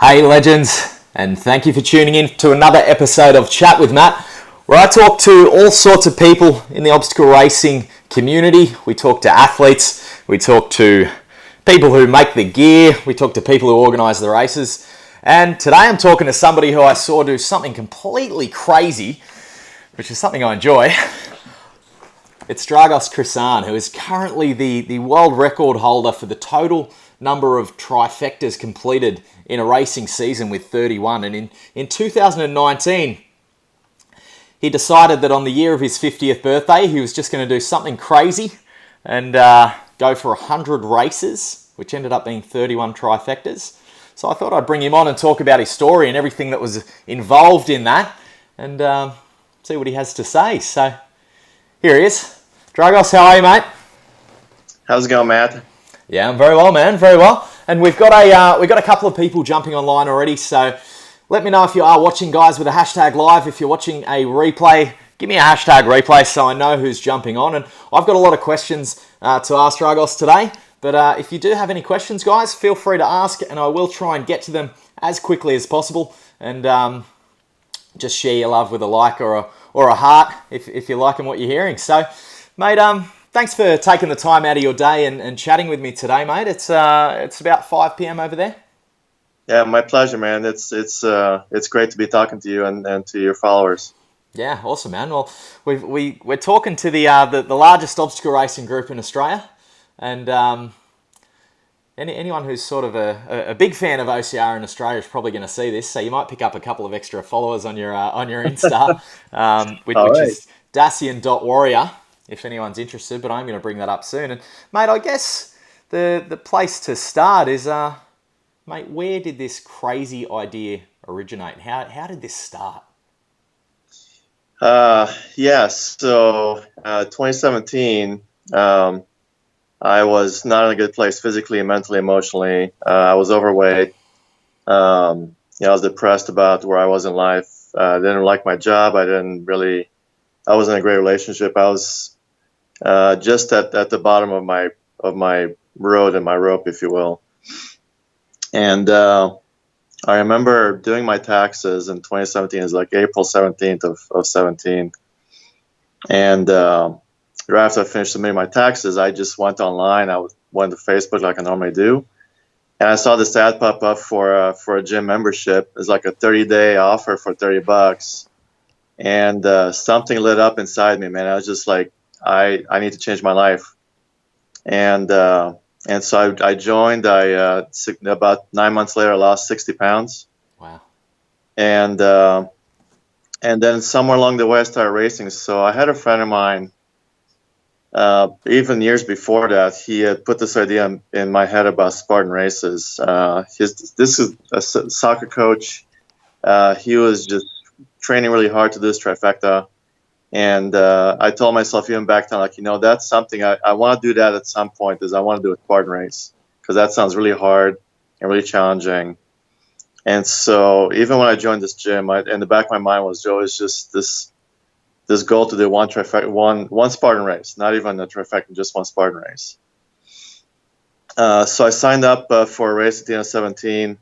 Hey legends, and thank you for tuning in to another episode of Chat with Matt, where I talk to all sorts of people in the obstacle racing community. We talk to athletes, we talk to people who make the gear, we talk to people who organise the races, and today I'm talking to somebody who I saw do something completely crazy, which is something I enjoy. It's Dragos Crisan, who is currently the world record holder for the total number of trifectas completed in a racing season with 31. And in 2019, he decided that on the year of his 50th birthday, he was just going to do something crazy and go for 100 races, which ended up being 31 trifectas. So I thought I'd bring him on and talk about his story and everything that was involved in that and see what he has to say. So here he is. Dragos, how are you, mate? How's it going, Matt? Yeah, I'm very well, man. Very well. And we've got a couple of people jumping online already. So let me know if you are watching, guys, with a hashtag live. If you're watching a replay, give me a hashtag replay so I know who's jumping on. And I've got a lot of questions to ask Dragos today. But if you do have any questions, guys, feel free to ask, and I will try and get to them as quickly as possible. And just share your love with a like or a heart if you're liking what you're hearing. So, mate, thanks for taking the time out of your day and chatting with me today, mate. It's about 5 p.m. over there. Yeah, my pleasure, man. It's great to be talking to you and to your followers. Yeah, awesome, man. Well, we're talking to the largest obstacle racing group in Australia, and anyone who's sort of a big fan of OCR in Australia is probably going to see this. So you might pick up a couple of extra followers on your Insta, which is Dacian.warrior. If anyone's interested, but I'm going to bring that up soon. And mate, I guess the place to start is, mate, where did this crazy idea originate? How did this start? So 2017, I was not in a good place physically, mentally, emotionally. I was overweight. I was depressed about where I was in life. I didn't like my job. I was in a great relationship. I was just at the bottom of my road and my rope, if you will. And I remember doing my taxes in 2017. It was like April 17th of 17. And right after I finished submitting my taxes, I just went online. I went to Facebook like I normally do. And I saw this ad pop up for a gym membership. It's like a 30-day offer for $30. And something lit up inside me, man. I was just like, I need to change my life. And so I joined. About 9 months later, I lost 60 pounds. Wow. And then somewhere along the way, I started racing. So I had a friend of mine, even years before that, he had put this idea in my head about Spartan races. This is a soccer coach. He was just training really hard to do this trifecta. And I told myself even back then, like, that's something I want to do that at some point, is I want to do a Spartan race, because that sounds really hard and really challenging. And so even when I joined this gym, in the back of my mind was always just this goal to do one Spartan race, not even a trifecta, just one Spartan race. So I signed up for a race at the end of 17,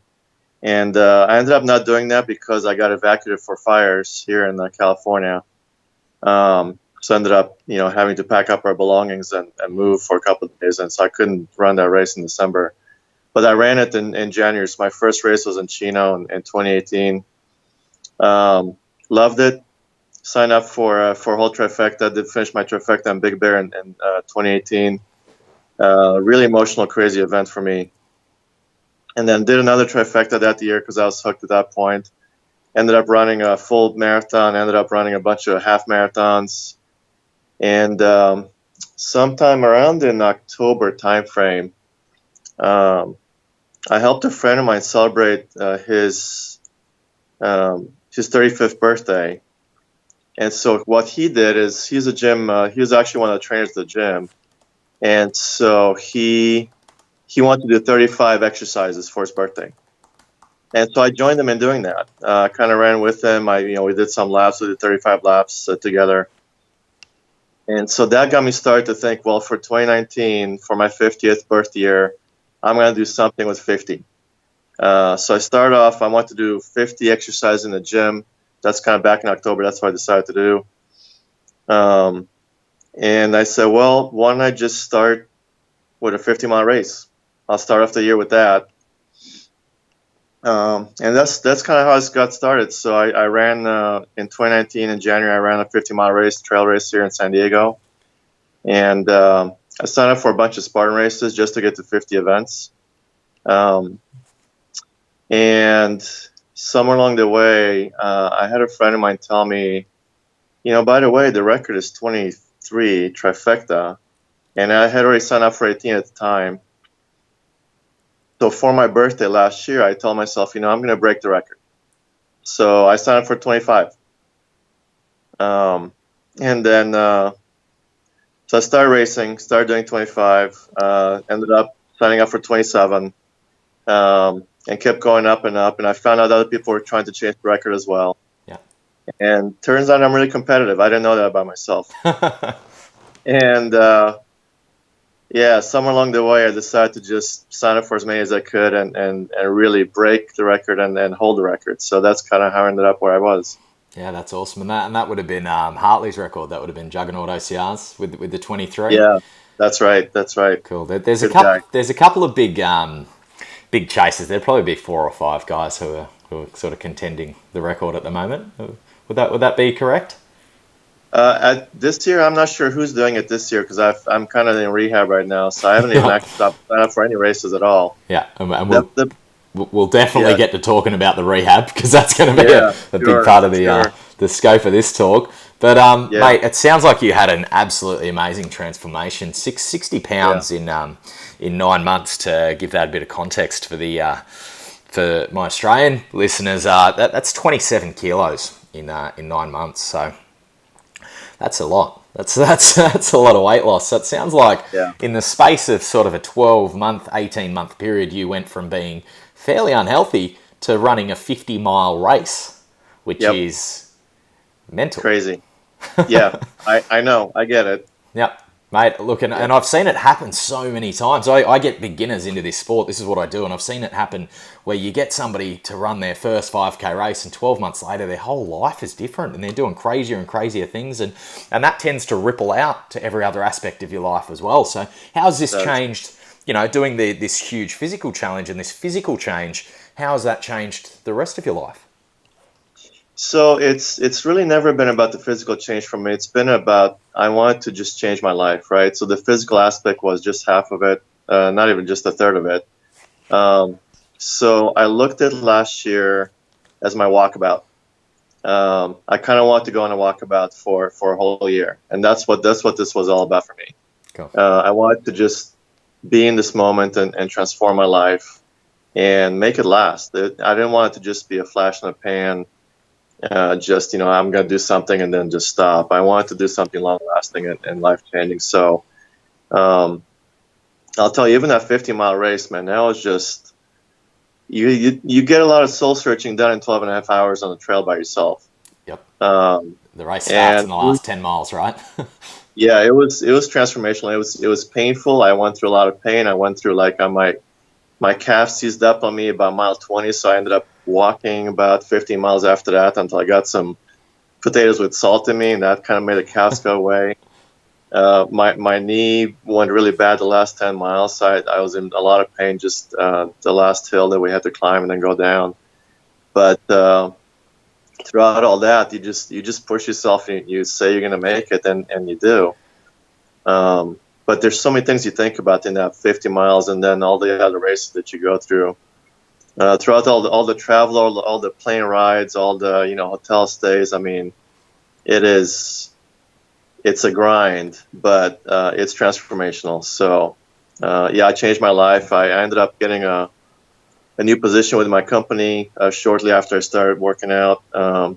and I ended up not doing that because I got evacuated for fires here in California. So I ended up, having to pack up our belongings and move for a couple of days. And so I couldn't run that race in December. But I ran it in January. So my first race was in Chino in 2018. Loved it. Signed up for a whole trifecta. Did finish my trifecta in Big Bear in 2018. Really emotional, crazy event for me. And then did another trifecta that year because I was hooked at that point. Ended up running a full marathon, ended up running a bunch of half marathons. And sometime around in October timeframe, I helped a friend of mine celebrate his 35th birthday. And so what he did is, he was actually one of the trainers at the gym. And so he wanted to do 35 exercises for his birthday. And so I joined him in doing that. Kind of ran with him. We did some laps. We did 35 laps together. And so that got me started to think, well, for 2019, for my 50th birthday year, I'm going to do something with 50. So I started off, I wanted to do 50 exercises in the gym. That's kind of back in October. That's what I decided to do. And I said, well, why don't I just start with a 50-mile race? I'll start off the year with that. And that's kind of how I got started. So I ran in 2019 in January. I ran a 50-mile race, trail race here in San Diego, and I signed up for a bunch of Spartan races just to get to 50 events. And somewhere along the way, I had a friend of mine tell me, by the way, the record is 23 trifecta, and I had already signed up for 18 at the time. So for my birthday last year, I told myself, I'm going to break the record. So I signed up for 25. And then, so I started racing, started doing 25, ended up signing up for 27, and kept going up and up. And I found out other people were trying to change the record as well. Yeah. And turns out I'm really competitive. I didn't know that about myself. And, somewhere along the way, I decided to just sign up for as many as I could and really break the record and hold the record. So that's kind of how I ended up where I was. Yeah, that's awesome. And that would have been Hartley's record. That would have been Juggernaut OCRs with the 23. Yeah, that's right. That's right. Cool. There's a couple of big chasers. There'd probably be 4 or 5 guys who are sort of contending the record at the moment. Would that be correct? At this year, I'm not sure who's doing it this year because I'm kind of in rehab right now, so I haven't even actually signed up for any races at all. Yeah, and we'll definitely get to talking about the rehab because that's going to be a big part of the scope of this talk. But mate, it sounds like you had an absolutely amazing transformation. 60 pounds in 9 months. To give that a bit of context for for my Australian listeners, that's 27 kilos in 9 months. So that's a lot. That's a lot of weight loss. So it sounds like in the space of sort of a 12-month, 18-month period, you went from being fairly unhealthy to running a 50-mile race, which is mental. Crazy. Yeah, I know. I get it. Yep. Mate, look, and I've seen it happen so many times. I get beginners into this sport. This is what I do, and I've seen it happen where you get somebody to run their first 5K race, and 12 months later, their whole life is different, and they're doing crazier and crazier things, and that tends to ripple out to every other aspect of your life as well. So how has this changed, doing this huge physical challenge and this physical change, how has that changed the rest of your life? So it's really never been about the physical change for me. It's been about I wanted to just change my life, right? So the physical aspect was just half of it, not even just a third of it. So I looked at last year as my walkabout. I kind of wanted to go on a walkabout for a whole year, and that's what this was all about for me. Cool. I wanted to just be in this moment and transform my life and make it last. I didn't want it to just be a flash in the pan. I'm going to do something and then just stop. I wanted to do something long-lasting and life-changing. So I'll tell you, even that 50-mile race, man, that was just, you get a lot of soul-searching done in 12 and a half hours on the trail by yourself. Yep. The race starts in the last 10 miles, right? Yeah, it was transformational. It was painful. I went through a lot of pain. I went through my calf seized up on me about mile 20, so I ended up walking about 15 miles after that until I got some potatoes with salt in me, and that kind of made the calves go away. My knee went really bad the last 10 miles, so I was in a lot of pain just the last hill that we had to climb and then go down. But throughout all that, you just push yourself and you say you're going to make it, and you do. But there's so many things you think about in that 50 miles and then all the other races that you go through. Throughout all the travel, all the plane rides, all the hotel stays. I mean, it's a grind, but it's transformational. So I changed my life. I ended up getting a new position with my company shortly after I started working out. I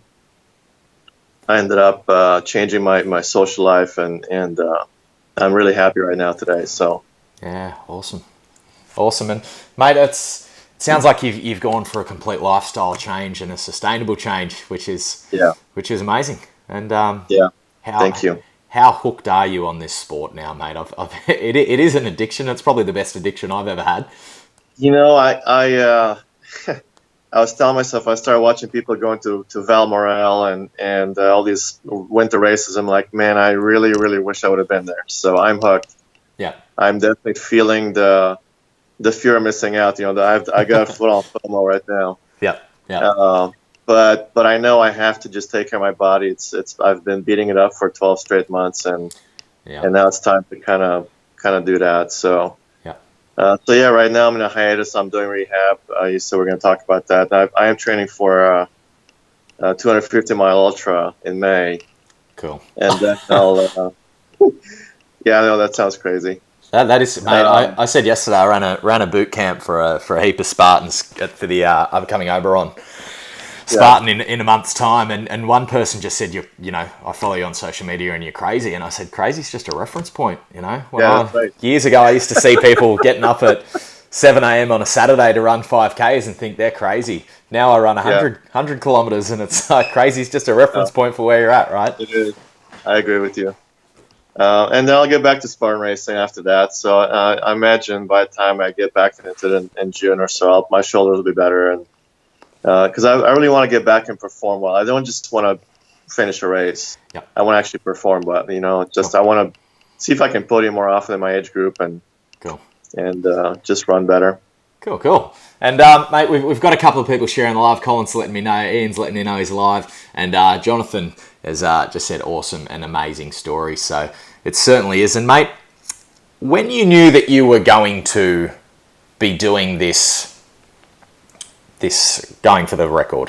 ended up changing my social life, and I'm really happy right now today. So yeah, awesome, and mate, it sounds like you've gone for a complete lifestyle change and a sustainable change, which is amazing. And thank you. How hooked are you on this sport now, mate? It is an addiction. It's probably the best addiction I've ever had. I I was telling myself, I started watching people going to Valmorel and all these winter races. I'm like, man, I really, really wish I would have been there. So I'm hooked. Yeah. I'm definitely feeling the fear of missing out. I got a foot on FOMO right now. Yeah. Yeah. But I know I have to just take care of my body. It's I've been beating it up for 12 straight months, and now it's time to kind of do that. So. So yeah, right now I'm in a hiatus. I'm doing rehab. You said we're going to talk about that. I am training for a 250-mile ultra in May. Cool. And then I'll. Yeah, I know that sounds crazy. That is, mate. I said yesterday I ran a boot camp for a heap of Spartans for the upcoming Oberon Spartan in a month's time, and one person just said, I follow you on social media and you're crazy, and I said, crazy's just a reference point, Right. Years ago I used to see people getting up at 7 a.m. on a Saturday to run 5Ks and think they're crazy. Now I run 100 kilometers, and it's crazy's just a reference point for where you're at, right? It is. I agree with you. And then I'll get back to Spartan racing after that. So I imagine by the time I get back into it in June or so, my shoulders will be better, and because I really want to get back and perform well. I don't just want to finish a race. Yep. I want to actually perform well. I want to see if I can podium more often in my age group and just run better. Cool. And mate, we've got a couple of people sharing the live. Colin's letting me know, Ian's letting me know he's live, and Jonathan has just said awesome and amazing story. So it certainly is. And mate, when you knew that you were going to be doing this going for the record,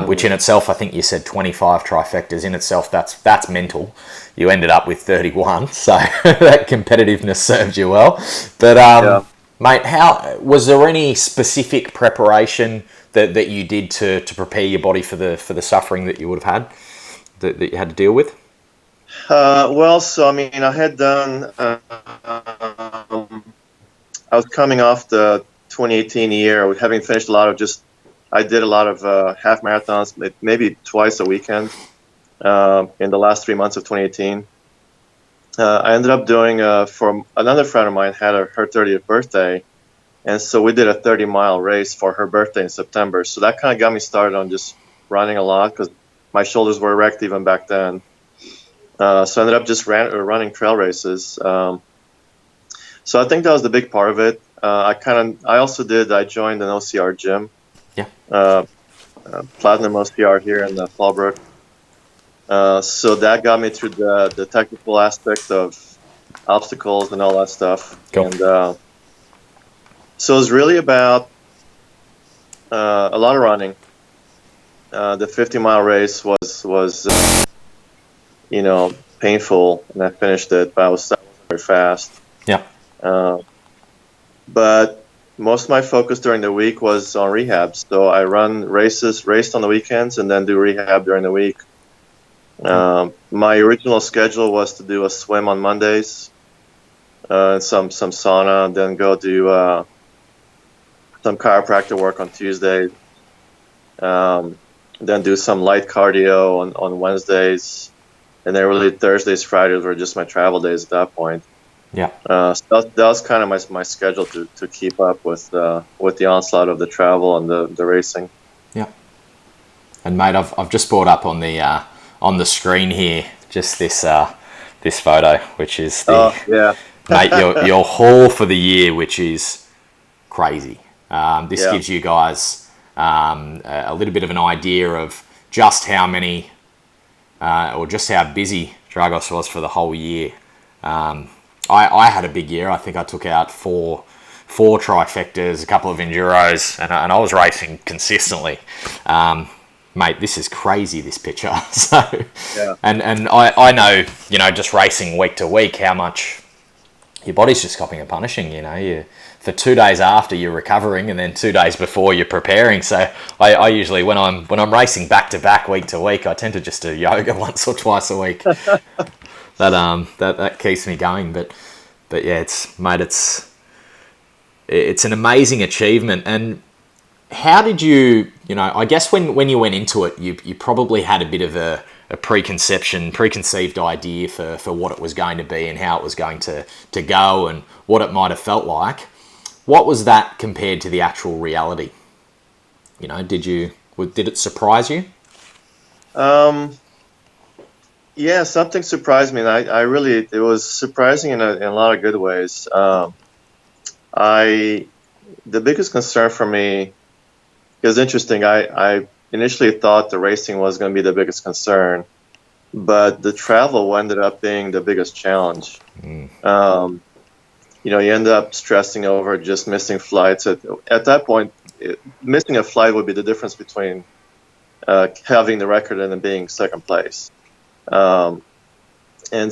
which in itself, I think you said 25 trifectas in itself, that's mental. You ended up with 31, so that competitiveness served you well. But mate, how was there any specific preparation that you did to prepare your body for the suffering that you would have had, that you had to deal with? So I mean, I had done. I was coming off the 2018 year, having finished I did a lot of half marathons, maybe twice a weekend in the last 3 months of 2018. I ended up doing, for another friend of mine had her 30th birthday, and so we did a 30-mile race for her birthday in September. So that kind of got me started on just running a lot, because my shoulders were wrecked even back then. So I ended up just running trail races. So I think that was the big part of it. I joined an OCR gym. Platinum OCR here in Fallbrook. So that got me through the technical aspect of obstacles and all that stuff. Cool. And so it was really about a lot of running. The 50-mile race was painful, and I finished it, but I was very fast. Yeah. But most of my focus during the week was on rehab. So I raced on the weekends, and then do rehab during the week. My original schedule was to do a swim on Mondays, some sauna, and then go do some chiropractor work on Tuesdays. Then do some light cardio on Wednesdays, and then really Thursdays, Fridays were just my travel days at that point. Yeah. So that was kind of my schedule to keep up with the onslaught of the travel and the racing. Yeah. And mate, I've just brought up on the screen here just this photo, which is mate, your haul for the year, which is crazy. This gives you guys a little bit of an idea of just how many or just how busy Dragos was for the whole year. I had a big year. I think I took out four trifectas, a couple of enduros, and I was racing consistently. Mate, this is crazy, this picture. So, and I know, just racing week to week, how much your body's just copying and punishing. For 2 days after you're recovering, and then 2 days before you're preparing. So I usually, when I'm racing back to back, week to week, I tend to just do yoga once or twice a week. That keeps me going. But yeah, it's an amazing achievement. And how did you, I guess when you went into it, you probably had a bit of a preconceived idea for what it was going to be and how it was going to go and what it might have felt like. What was that compared to the actual reality? did it surprise you? Yeah, something surprised me, and I really, it was surprising in a lot of good ways. I The biggest concern for me, it was interesting. I initially thought the racing was going to be the biggest concern, but the travel ended up being the biggest challenge. Um, you end up stressing over just missing flights. At that point, missing a flight would be the difference between having the record and then being second place. And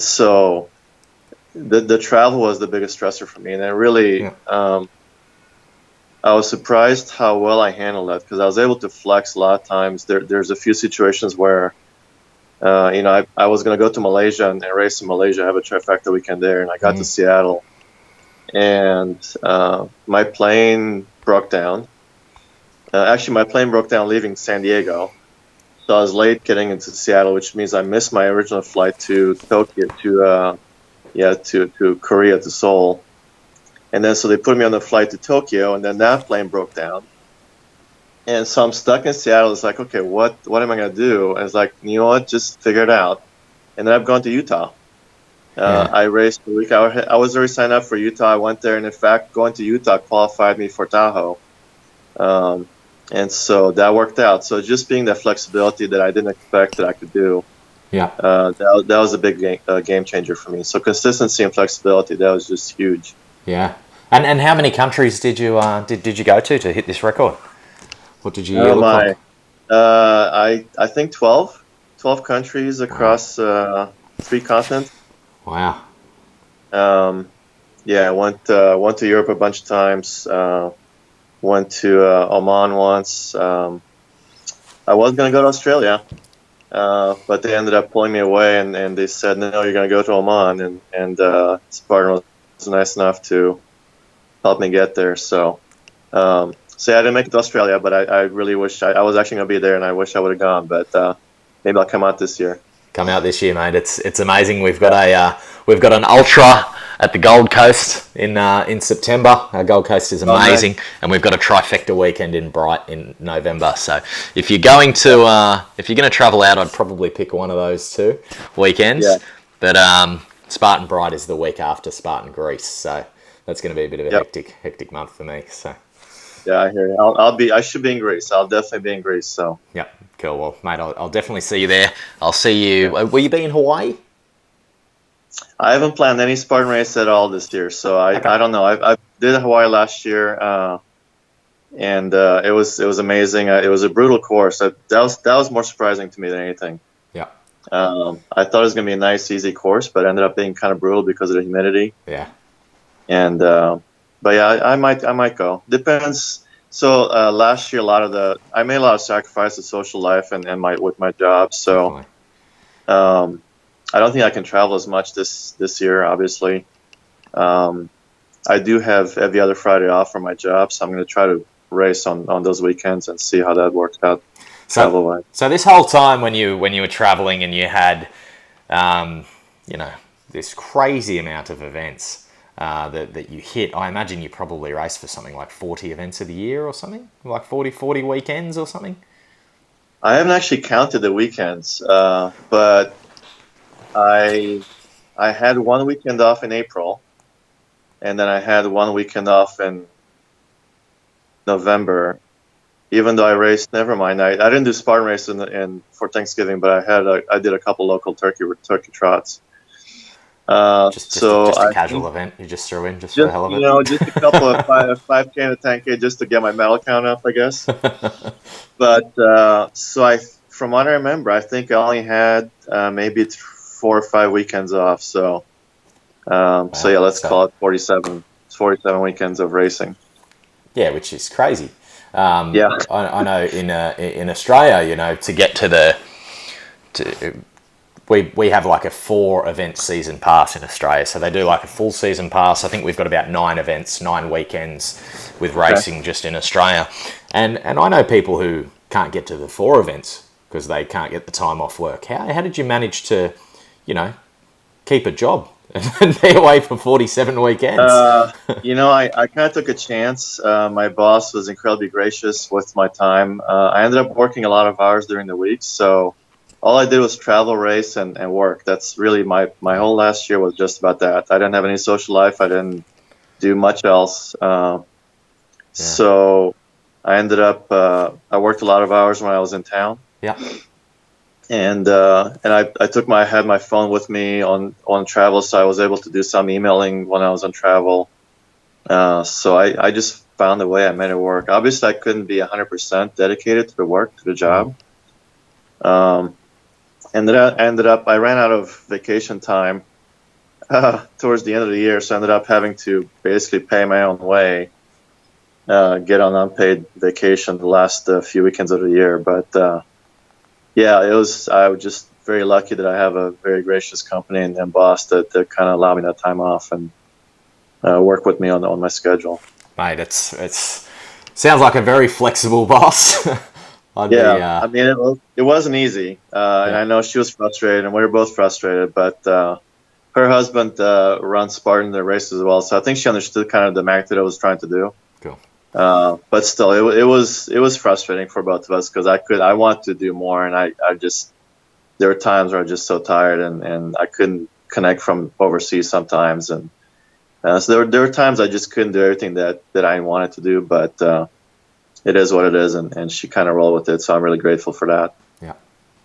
so the travel was the biggest stressor for me, and I really I was surprised how well I handled that, because I was able to flex a lot of times. There's a few situations where I was going to go to Malaysia and race in Malaysia. I have a trifecta weekend there, and I got to Seattle, and my plane broke down. Actually, my plane broke down leaving San Diego, so I was late getting into Seattle, which means I missed my original flight to Tokyo, to Korea, to Seoul. And then so they put me on the flight to Tokyo, and then that plane broke down. And so I'm stuck in Seattle. It's like, okay, what am I going to do? And it's like, you know what, just figure it out. And then I've gone to Utah. I raced a week. I was already signed up for Utah. I went there, and in fact, going to Utah qualified me for Tahoe. And so that worked out. So just being that flexibility that I didn't expect that I could do, that was a big game changer for me. So consistency and flexibility, that was just huge. Yeah. And how many countries did you did you go to hit this record? What did you look like? I think 12 countries across 3 continents. Wow. I went to Europe a bunch of times. Went to Oman once. I was going to go to Australia, but they ended up pulling me away, and they said, no, you're going to go to Oman. And Spartan was nice enough to help me get there. So I didn't make it to Australia, but I really wish I was actually going to be there, and I wish I would have gone. But maybe I'll come out this year. Come out this year, mate. It's amazing. We've got an ultra at the Gold Coast in September. Our Gold Coast is amazing, and we've got a trifecta weekend in Bright in November. So if you're going to travel out, I'd probably pick one of those 2 weekends. Yeah. But Spartan Bright is the week after Spartan Greece, so that's going to be a bit of a hectic month for me. So yeah, I hear you. I should be in Greece. I'll definitely be in Greece. So yeah, cool. Well, mate, I'll definitely see you there. I'll see you. Will you be in Hawaii? I haven't planned any Spartan race at all this year, so I don't know. I did Hawaii last year, and it was amazing. It was a brutal course. That was more surprising to me than anything. Yeah. I thought it was going to be a nice, easy course, but it ended up being kind of brutal because of the humidity. Yeah. And but yeah, I might go. Depends. So last year, I made a lot of sacrifices, social life, and with my job. So I don't think I can travel as much this year. Obviously, I do have every other Friday off from my job, so I'm going to try to race on those weekends and see how that works out. So this whole time when you were traveling and you had, this crazy amount of events that you hit, I imagine you probably raced for something like 40 events of the year or something, like 40 weekends or something. I haven't actually counted the weekends, but I had one weekend off in April, and then I had one weekend off in November. Even though I raced, never mind. I didn't do Spartan race for Thanksgiving, but I did a couple local turkey trots. Just a casual event you just threw in just for the hell of it. Just a couple of 5K and a 10K just to get my medal count up, I guess. But from what I remember, I think I only had maybe 4 or 5 weekends off. So let's call it 47 weekends of racing. Yeah, which is crazy. I know in Australia, to get we have like a 4 event season pass in Australia. So they do like a full season pass. I think we've got about 9 events, 9 weekends with racing just in Australia. And I know people who can't get to the 4 events because they can't get the time off work. How did you manage to, keep a job and be away for 47 weekends? I kind of took a chance. My boss was incredibly gracious with my time. I ended up working a lot of hours during the week, so all I did was travel, race, and work. That's really my whole last year was just about that. I didn't have any social life. I didn't do much else. So I ended up I worked a lot of hours when I was in town. Yeah. And I had my phone with me on travel, so I was able to do some emailing when I was on travel. So I just found a way. I made it work. Obviously, I couldn't be 100% dedicated to the work, to the job. And then I ran out of vacation time towards the end of the year, so I ended up having to basically pay my own way, get on unpaid vacation the last few weekends of the year. But I was just very lucky that I have a very gracious company and boss that kind of allowed me that time off and work with me on my schedule. Mate, it's sounds like a very flexible boss. I mean, it wasn't easy, and I know she was frustrated, and we were both frustrated. But her husband runs Spartan the races as well, so I think she understood kind of the magnitude I was trying to do. Cool. But still, it was frustrating for both of us because I wanted to do more, and I just there were times where I was just so tired, and I couldn't connect from overseas sometimes, and so there were times I just couldn't do everything that I wanted to do, but. It is what it is, and she kind of rolled with it, so I'm really grateful for that. Yeah,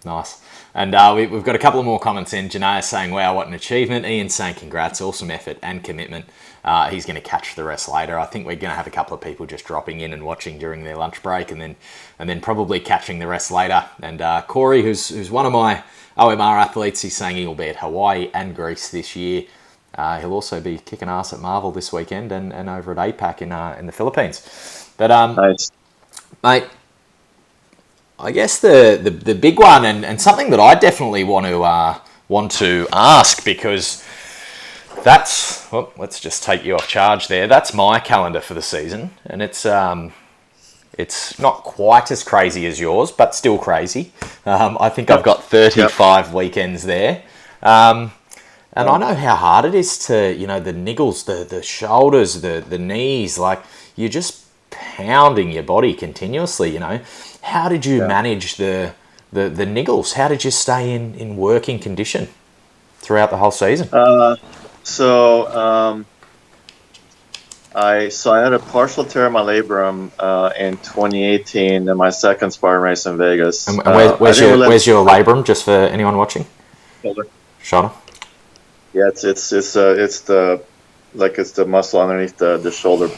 nice. And we've got a couple of more comments in. Janae saying, wow, what an achievement. Ian saying, congrats, awesome effort and commitment. He's going to catch the rest later. I think we're going to have a couple of people just dropping in and watching during their lunch break and then probably catching the rest later. And Corey, who's one of my OMR athletes, he's saying he'll be at Hawaii and Greece this year. He'll also be kicking ass at Marvel this weekend and over at APAC in the Philippines. But Nice. Mate, I guess the big one and something that I definitely want to ask because that's let's just take you off charge there. That's my calendar for the season, and it's not quite as crazy as yours, but still crazy. I think I've got 35 weekends there, and I know how hard it is to the niggles, the shoulders, the knees, like you're just pounding your body continuously. How did you manage the niggles? How did you stay in working condition throughout the whole season? I had a partial tear in my labrum in 2018 in my second Spartan race in Vegas. And where's your labrum? Just for anyone watching. Shoulder. Yeah, it's the muscle underneath the shoulder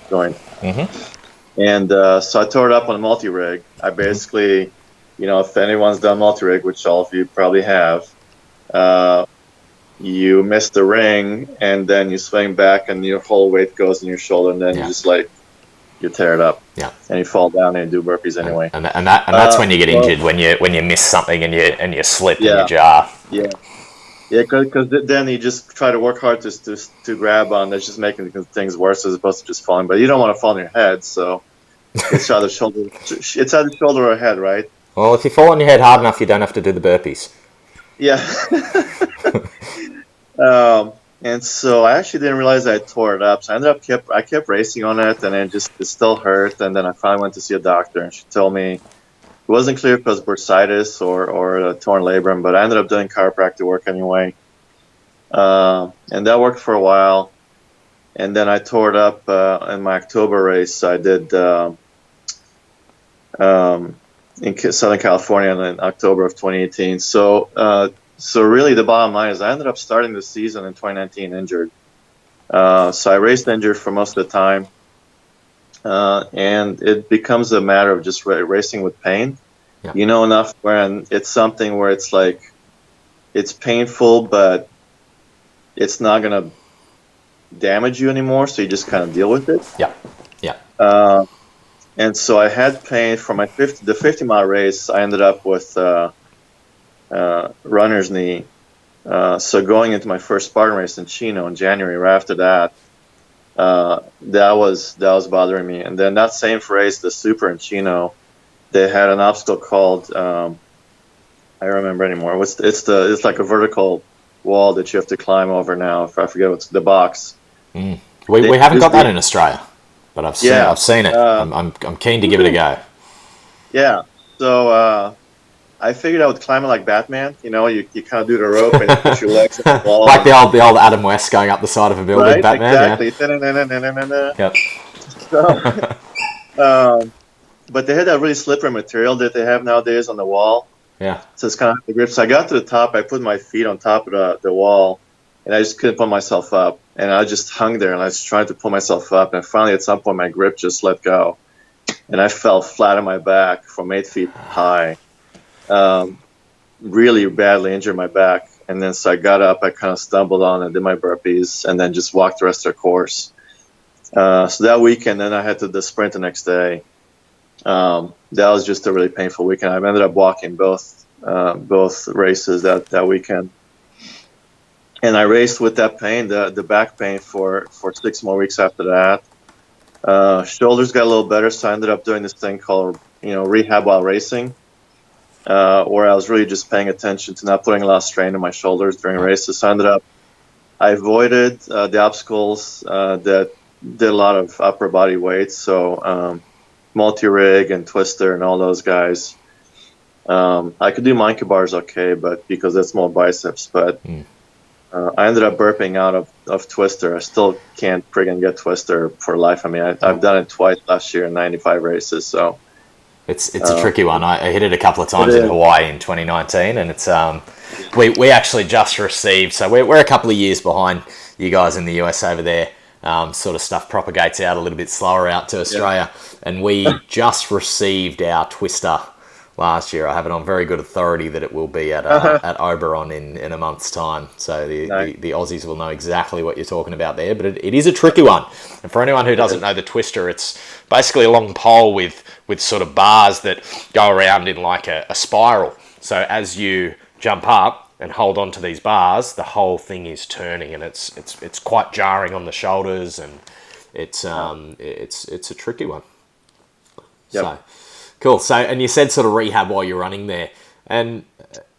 joint. Mm-hmm. And so I tore it up on a multi-rig. I basically, if anyone's done multi-rig, which all of you probably have, you miss the ring and then you swing back and your whole weight goes in your shoulder and then you just you tear it up. Yeah. And you fall down and you do burpees anyway. And that's when you get injured, when you miss something and you slip in your jar. Yeah. Yeah, because then you just try to work hard to grab on. That's just making things worse as opposed to just falling. But you don't want to fall on your head, so it's either shoulder. It's either shoulder or head, right? Well, if you fall on your head hard enough, you don't have to do the burpees. Yeah. And so I actually didn't realize I tore it up. So I kept racing on it, and it still hurt. And then I finally went to see a doctor, and she told me. It wasn't clear if it was bursitis or a torn labrum, but I ended up doing chiropractic work anyway. And that worked for a while. And then I tore it up in my October race. I did in Southern California in October of 2018. So really the bottom line is I ended up starting the season in 2019 injured. So I raced injured for most of the time. And it becomes a matter of just racing with pain. Yeah. Enough when it's something where it's like it's painful, but it's not going to damage you anymore, so you just kind of deal with it. Yeah. And so I had pain for the 50-mile race. I ended up with runner's knee. So going into my first Spartan race in Chino in January, right after that, that was bothering me. And then that same race, the Super in Chino, they had an obstacle called I don't remember anymore. It's like a vertical wall that you have to climb over now. If I forget what's the box. We haven't got that in Australia, but I've seen it. I'm keen to give it a go. Yeah. So I figured I would climb it like Batman. You kind of do the rope and you put your legs on the wall. Like the old Adam West going up the side of a building, right? Batman. Exactly. Yeah. Yep. So, but they had that really slippery material that they have nowadays on the wall. Yeah. So it's kind of the grip. So I got to the top. I put my feet on top of the wall, and I just couldn't pull myself up. And I just hung there, and I was trying to pull myself up. And finally, at some point, my grip just let go, and I fell flat on my back from 8 feet high. Really badly injured my back. And then so I got up, I kind of stumbled on and did my burpees, and then just walked the rest of the course. So that weekend, then I had to the sprint the next day. That was just a really painful weekend. I ended up walking both races that weekend. And I raced with that pain, the back pain for 6 more weeks after that. Shoulders got a little better, so I ended up doing this thing called, rehab while racing, where I was really just paying attention to not putting a lot of strain on my shoulders during races. So I avoided the obstacles that did a lot of upper body weights, so multi-rig and twister and all those guys. I could do monkey bars okay, but because that's more biceps, but I ended up burping out of twister. I still can't friggin' get twister for life. I mean, I've done it twice last year in 95 races, so it's a tricky one. I hit it a couple of times in Hawaii in 2019, and it's we actually just received, so we're a couple of years behind you guys in the US over there. Sort of stuff propagates out a little bit slower out to Australia, and we just received our twister last year. I have it on very good authority that it will be at Oberon in a month's time. So the Aussies will know exactly what you're talking about there. But it is a tricky one. And for anyone who doesn't know the twister, it's basically a long pole with sort of bars that go around in like a spiral. So as you jump up and hold on to these bars, the whole thing is turning, and it's quite jarring on the shoulders, and it's a tricky one. Yep. So cool. So, and you said sort of rehab while you're running there, and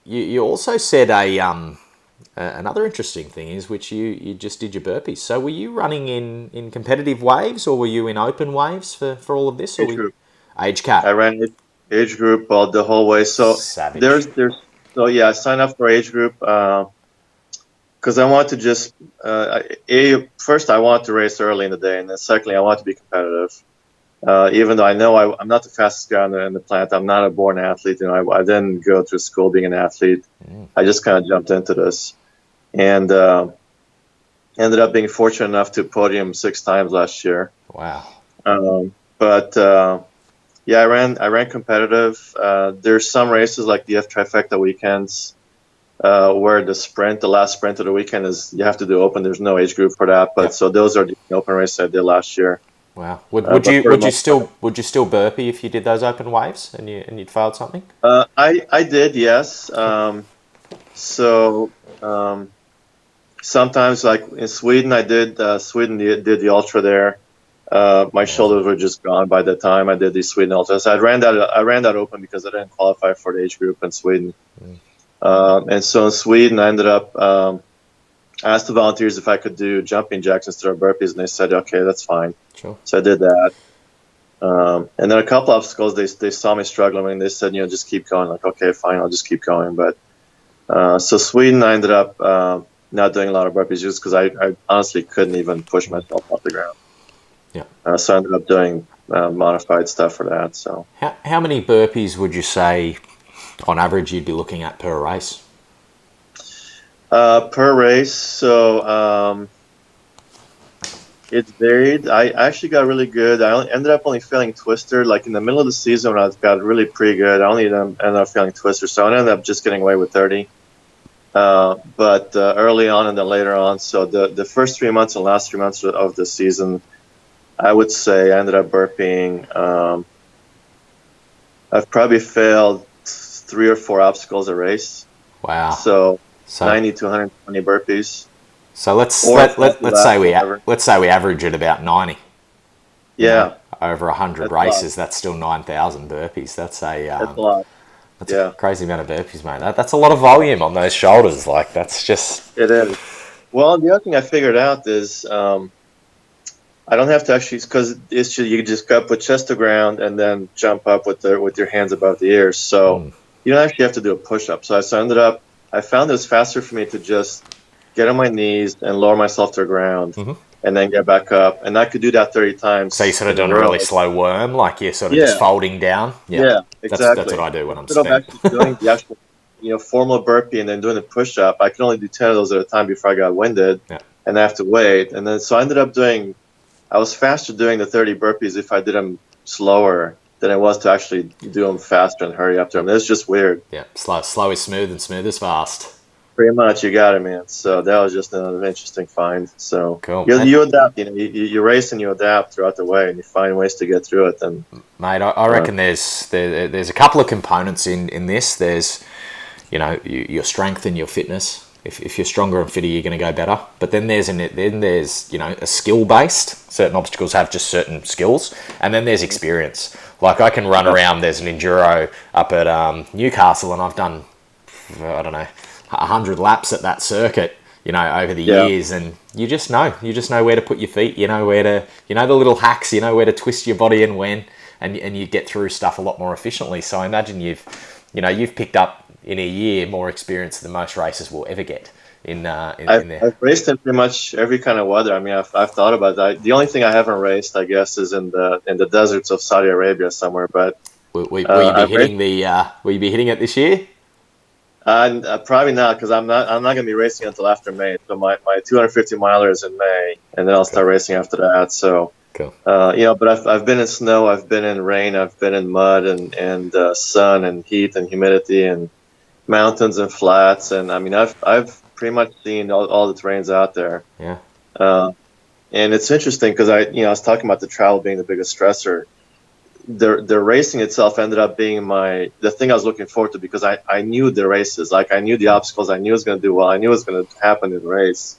you also said another interesting thing is which you just did your burpees. So were you running in competitive waves, or were you in open waves for all of this? Age group. Age cap. I ran age group the whole way. So Savage. So I signed up for age group because I want to just first I want to race early in the day, and then secondly I want to be competitive. Even though I know I'm not the fastest guy in the plant, I'm not a born athlete. I didn't go through school being an athlete. I just kind of jumped into this, and ended up being fortunate enough to podium 6 times last year. Wow. I ran competitive. There's some races like the Trifecta weekends where the last sprint of the weekend is you have to do open. There's no age group for that, but so those are the open races I did last year. Wow. Would you still burpee if you did those open waves and you'd failed something? I did, yes. Sometimes, like in Sweden, I did did the ultra there. My shoulders were just gone by the time I did the Sweden ultras. I ran that open because I didn't qualify for the age group in Sweden. And so in Sweden, I ended up asked the volunteers if I could do jumping jacks instead of burpees, and they said, okay, that's fine. Sure. So I did that. And then a couple obstacles, they saw me struggling, and they said, just keep going. Like, okay, fine, I'll just keep going. But so Sweden, I ended up not doing a lot of burpees just because I honestly couldn't even push myself off the ground. Yeah. So I ended up doing modified stuff for that. So how many burpees would you say, on average, you'd be looking at per race? Per race, so it varied. I actually got really good. I ended up only failing twister. Like in the middle of the season when I got really pretty good, I only ended up failing twister. So I ended up just getting away with 30. But early on and then later on, so the first 3 months and last 3 months of the season, I would say I ended up burping. I've probably failed 3 or 4 obstacles a race. Wow. So 90 to 120 burpees. So let's say we average at about 90. Yeah. Over 100 races, that's still 9,000 burpees. That's a lot. That's a crazy amount of burpees, mate. That's a lot of volume on those shoulders. Like, that's just... It is. Well, the other thing I figured out is I don't have to actually, because it's just, you just go put chest to ground and then jump up with your hands above the ears. So you don't actually have to do a push-up. So I found it was faster for me to just get on my knees and lower myself to the ground and then get back up. And I could do that 30 times. So you're sort of doing a really slow worm, like you're sort of just folding down? Yeah, exactly. That's what I do when I'm Instead of actually doing the actual formal burpee and then doing the push-up, I could only do 10 of those at a time before I got winded. Yeah. And I have to wait. And then so I ended up I was faster doing the 30 burpees if I did them slower than it was to actually do them faster and hurry up to them. It's just weird. Yeah, slow is smooth and smooth is fast. Pretty much, you got it, man. So that was just another interesting find. So cool. You adapt. You race and you adapt throughout the way, and you find ways to get through it. And mate, I reckon there's a couple of components in this. There's your strength and your fitness. If you're stronger and fitter, you're going to go better. But then there's a skill based. Certain obstacles have just certain skills, and then there's experience. Like I can run around. There's an enduro up at Newcastle, and I've done 100 laps at that circuit. Over the years, and you just know where to put your feet. You know the little hacks. You know where to twist your body and when, and you get through stuff a lot more efficiently. So I imagine you've picked up in a year more experience than most racers will ever get in there. I've raced in pretty much every kind of weather. I mean, I've thought about that. The only thing I haven't raced, I guess, is in the deserts of Saudi Arabia somewhere. But will you be hitting it this year? Probably not, because I'm not going to be racing until after May. So my 250 miler is in May, and then I'll start racing after that. So. Cool. But I've been in snow, I've been in rain, I've been in mud and sun and heat and humidity and mountains and flats, and I mean I've pretty much seen all the terrains out there. Yeah. And it's interesting because I was talking about the travel being the biggest stressor. The racing itself ended up being the thing I was looking forward to, because I knew the races, like I knew the obstacles, I knew it was going to do well, I knew it was going to happen in the race,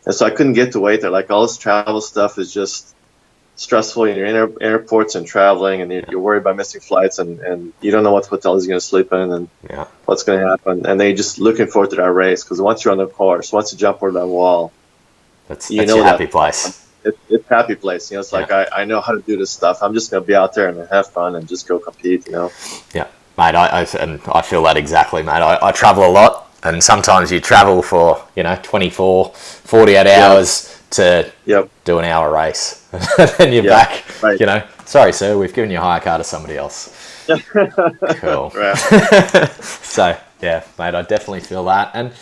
and so I couldn't get to wait there. Like all this travel stuff is just stressful. You're in airports and traveling, and you're worried about missing flights, and you don't know what hotel you're going to sleep in and what's going to happen. And then you're just looking forward to that race, because once you're on the course, once you jump over that wall, that's your happy place. It's happy place. It's like I know how to do this stuff. I'm just going to be out there and have fun and just go compete. Yeah, mate. I feel that exactly, mate. I travel a lot, and sometimes you travel for 24, 48 hours. To do an hour race, and then you're back. Right. Sorry, sir, we've given your hire car to somebody else. Cool. So yeah, mate, I definitely feel that. And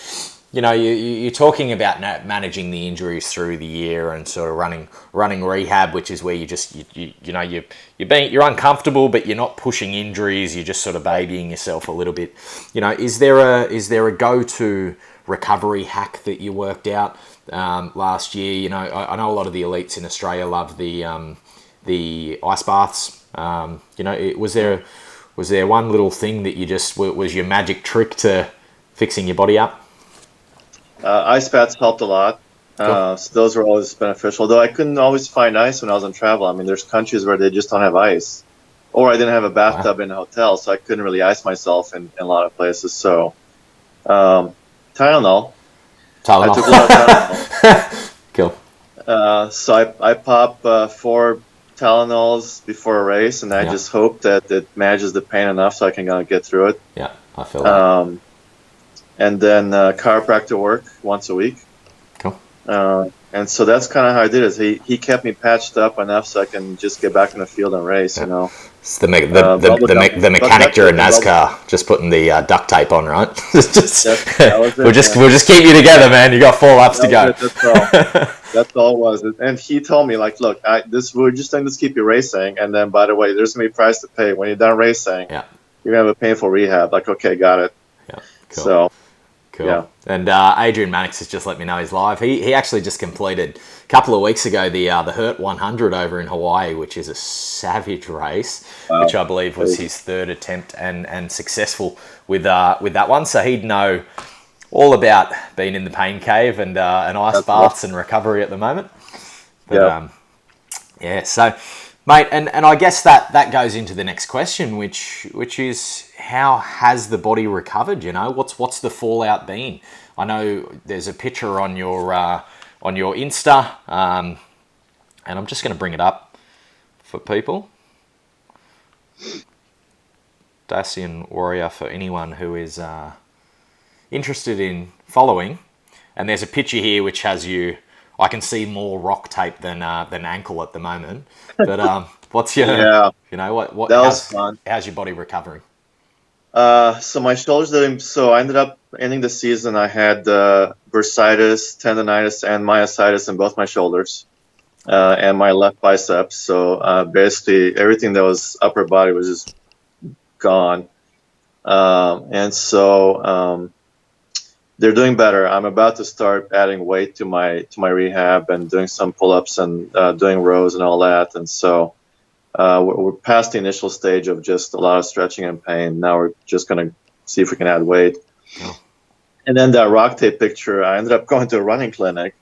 you're talking about managing the injuries through the year and sort of running rehab, which is where you just you're uncomfortable, but you're not pushing injuries. You're just sort of babying yourself a little bit. Is there a go-to recovery hack that you worked out last year? I know a lot of the elites in Australia love the ice baths. Was there one little thing that you just was your magic trick to fixing your body up? Ice baths helped a lot. Cool. So those were always beneficial, although I couldn't always find ice when I was on travel. I mean, there's countries where they just don't have ice, or I didn't have a bathtub in a hotel, so I couldn't really ice myself in a lot of places. So Tylenol. I took a lot of Tylenol. Cool. So I pop 4 Tylenols before a race, and I just hope that it manages the pain enough so I can get through it. Yeah, I feel that. And then chiropractor work once a week. Cool. And so that's kind of how I did it. He kept me patched up enough so I can just get back in the field and race. It's the mechanic during NASCAR, just putting the duct tape on, right? We'll just keep you together, man. You got 4 laps to go. That's all it was. And he told me, like, look, we're just going to keep you racing, and then by the way, there's gonna be a price to pay when you're done racing. Yeah. You're gonna have a painful rehab. Like, okay, got it. Yeah. Cool. So. Cool. Yeah. And Adrian Mannix has just let me know he's live. He actually just completed a couple of weeks ago the Hurt 100 over in Hawaii, which is a savage race, which I believe was his 3rd attempt and successful with that one. So he'd know all about being in the pain cave and ice baths and recovery at the moment. But, so, mate, and I guess that goes into the next question, which is how has the body recovered? You know, what's the fallout been? I know there's a picture on your Insta, and I'm just going to bring it up for people. Dacian Warrior, for anyone who is interested in following. And there's a picture here which has you. I can see more rock tape than ankle at the moment. But what's your, you know, what? That was fun. How's your body recovering? So my shoulders didn't. So I ended up ending the season. I had bursitis, tendonitis, and myositis in both my shoulders, and my left biceps. So basically, everything that was upper body was just gone. And so they're doing better. I'm about to start adding weight to my rehab and doing some pull-ups and doing rows and all that. And so we're past the initial stage of just a lot of stretching and pain. Now we're just going to see if we can add weight. Oh. And then that rock tape picture, I ended up going to a running clinic.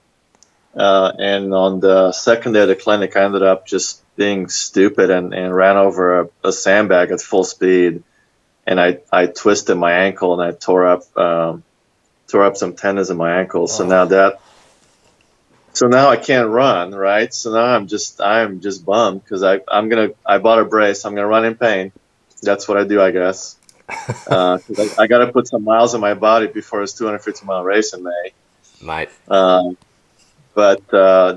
And on the second day of the clinic, I ended up just being stupid and ran over a sandbag at full speed. And I twisted my ankle and I tore up some tendons in my ankle. So now I can't run, right? So now I'm just bummed because I bought a brace. I'm gonna run in pain. That's what I do, I guess. 'Cause I got to put some miles on my body before this 250-mile race in May. Mate. But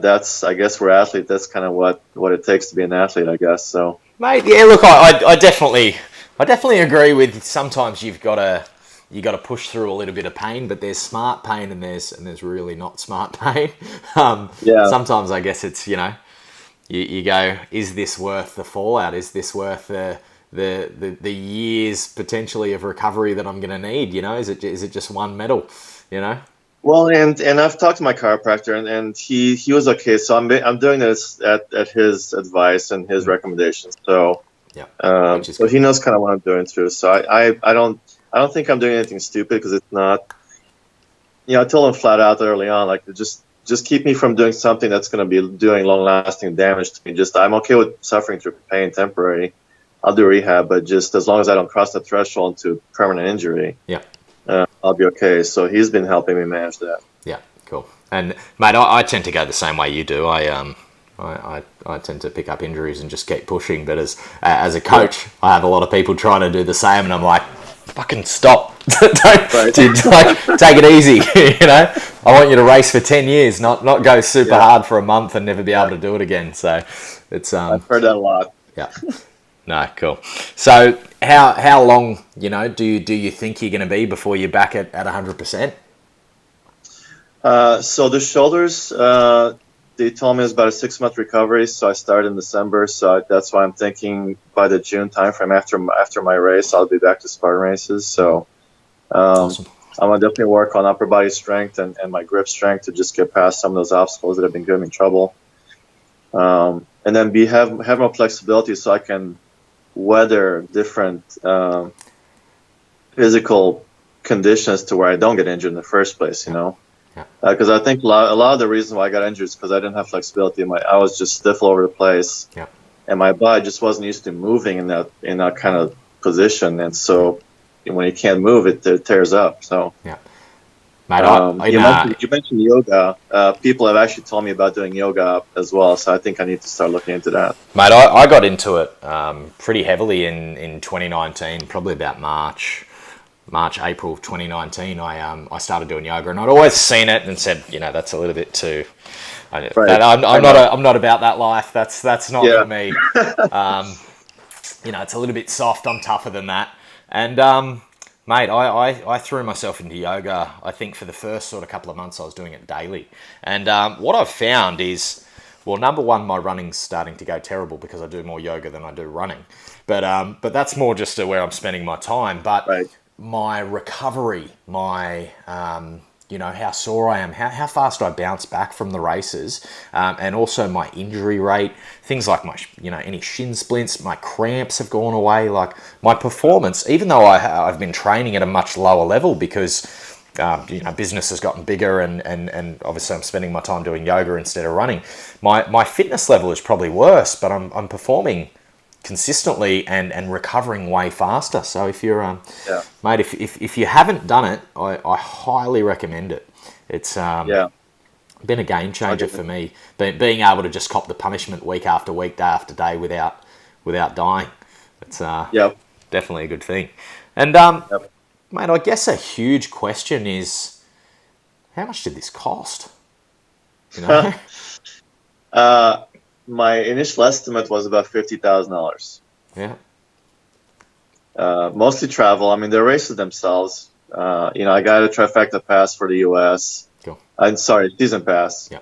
that's, I guess, we're athletes. That's kind of what it takes to be an athlete, I guess. So, mate, yeah. Look, I definitely agree with. Sometimes you got to push through a little bit of pain, but there's smart pain and there's really not smart pain. Sometimes I guess it's, you know, you go, is this worth the fallout? Is this worth the years potentially of recovery that I'm going to need? You know, is it just one medal? You know. Well, and I've talked to my chiropractor and he was okay. So I'm doing this at his advice and his recommendations. So so he knows kind of what I'm doing through. So I don't think I'm doing anything stupid because it's not. You know, I told him flat out early on, like, just keep me from doing something that's going to be doing long-lasting damage to me. I'm okay with suffering through pain temporary. I'll do rehab, but just as long as I don't cross the threshold to permanent injury, I'll be okay. So he's been helping me manage that. Yeah, cool. And mate, I tend to go the same way you do. I tend to pick up injuries and just keep pushing. But as a coach, I have a lot of people trying to do the same, and I'm like, fucking stop. Don't take it easy. You know, I want you to race for 10 years, not go super hard for a month and never be able to do it again. So it's I've heard that a lot. Yeah. No, cool. So how long, you know, do you think you're going to be before you're back at 100%? So the shoulders, they told me it was about a 6-month recovery. So I started in December. So that's why I'm thinking by the June timeframe after my race, I'll be back to Spartan races. So Awesome. I'm going to definitely work on upper body strength and my grip strength to just get past some of those obstacles that have been giving me trouble. And then have more flexibility so I can weather different physical conditions to where I don't get injured in the first place, you know. Because I think a lot of the reason why I got injured is because I didn't have flexibility. I was just stiff all over the place, and my body just wasn't used to moving in that kind of position. And so when you can't move, it tears up. So Mate, you mentioned yoga. People have actually told me about doing yoga as well. So I think I need to start looking into that. Mate, I got into it pretty heavily in 2019, probably about March, April of 2019. I started doing yoga, and I'd always seen it and said, you know, that's a little bit too. I'm not about that life. That's not for me. You know, it's a little bit soft. I'm tougher than that. And mate, I threw myself into yoga. I think for the first sort of couple of months, I was doing it daily. And what I've found is, well, number one, my running's starting to go terrible because I do more yoga than I do running. But that's more just where I'm spending my time. But my recovery, my you know, how sore I am, how fast I bounce back from the races, and also my injury rate, things like any shin splints, my cramps have gone away. Like my performance, even though I've been training at a much lower level because business has gotten bigger and obviously I'm spending my time doing yoga instead of running. My fitness level is probably worse, but I'm performing consistently and recovering way faster. So if you're, Yeah. mate, if you haven't done it, I highly recommend it. It's been a game changer for me, being able to just cop the punishment week after week, day after day without dying. It's definitely a good thing. And mate, I guess a huge question is, how much did this cost? You know? My initial estimate was about $50,000. Yeah. Mostly travel. I mean, the races themselves. I got a trifecta pass for the U.S. Cool. I'm sorry, season pass. Yeah.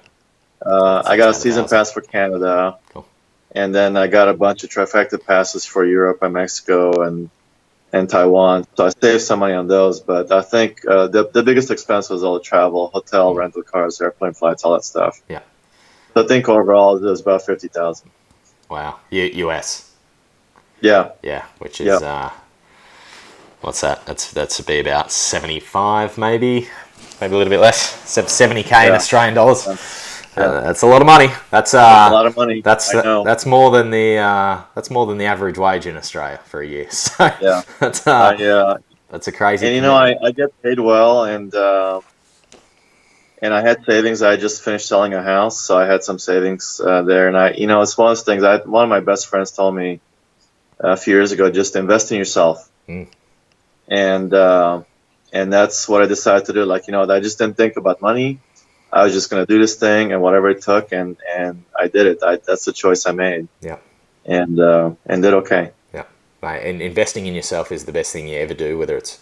I got a season pass for Canada. Cool. And then I got a bunch of trifecta passes for Europe and Mexico and Taiwan. So I saved some money on those. But I think the biggest expense was all the travel, hotel, rental cars, airplane flights, all that stuff. Yeah. So I think overall it was about $50,000. Wow. US. Yeah. Yeah, which is what's that? That's to be about 75, maybe a little bit less. 70K in Australian dollars. That's a lot of money. That's a lot of money. That's more than the average wage in Australia for a year. So yeah, that's a crazy. And I get paid well, and I had savings. I just finished selling a house, so I had some savings there. And it's one of those things. One of my best friends told me a few years ago, just invest in yourself. And that's what I decided to do. I just didn't think about money. I was just going to do this thing and whatever it took, and I did it. That's the choice I made. Yeah. And did okay. Yeah. And investing in yourself is the best thing you ever do, whether it's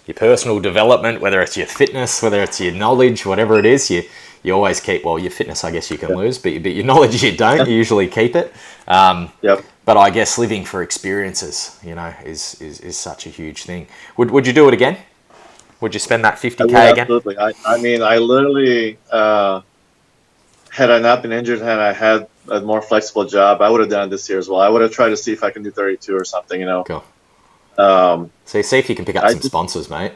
your personal development, whether it's your fitness, whether it's your knowledge, whatever it is, you always keep, well, your fitness, I guess you can lose, but your knowledge you don't, you usually keep it. But I guess living for experiences, is such a huge thing. Would you do it again? Would you spend that $50K again? Absolutely. I mean, I literally, had I not been injured, had I had a more flexible job, I would have done it this year as well. I would have tried to see if I can do 32 or something, Cool. See if you can pick up some sponsors, mate.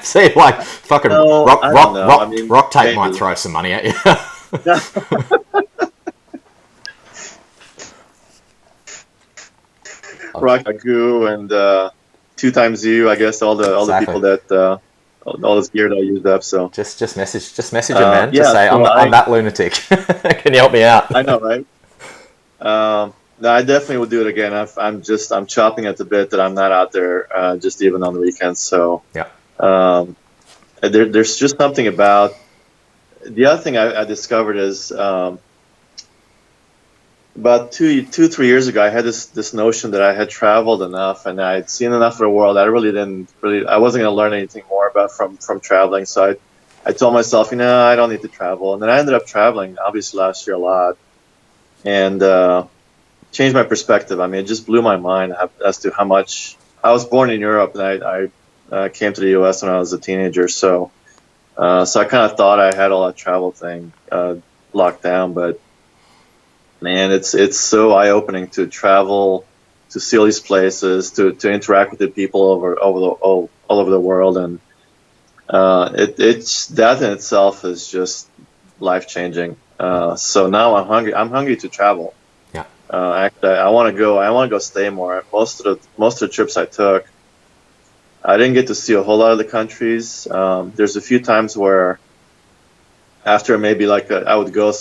See, fucking rock tape maybe. Might throw some money at you. Rock Goo and 2XU, I guess all the people that all this gear that I used up. So just message him, man. Just say I'm that lunatic. Can you help me out? I know, right? No, I definitely would do it again. I'm chopping at the bit that I'm not out there just even on the weekends. So there's just something about the other thing I discovered is about 3 years ago I had this notion that I had traveled enough and I had seen enough of the world. I wasn't going to learn anything more about from traveling. So I told myself, I don't need to travel. And then I ended up traveling, obviously last year a lot, and changed my perspective. I mean, it just blew my mind as to how much. I was born in Europe, and I came to the U.S. when I was a teenager. So I kind of thought I had all that travel thing locked down, but man, it's so eye-opening to travel, to see all these places, to interact with the people all over the world, and it's that in itself is just life-changing. So now I'm hungry to travel. Actually, I want to go stay more. Most of the trips I took, I didn't get to see a whole lot of the countries. There's a few times where after maybe I would go,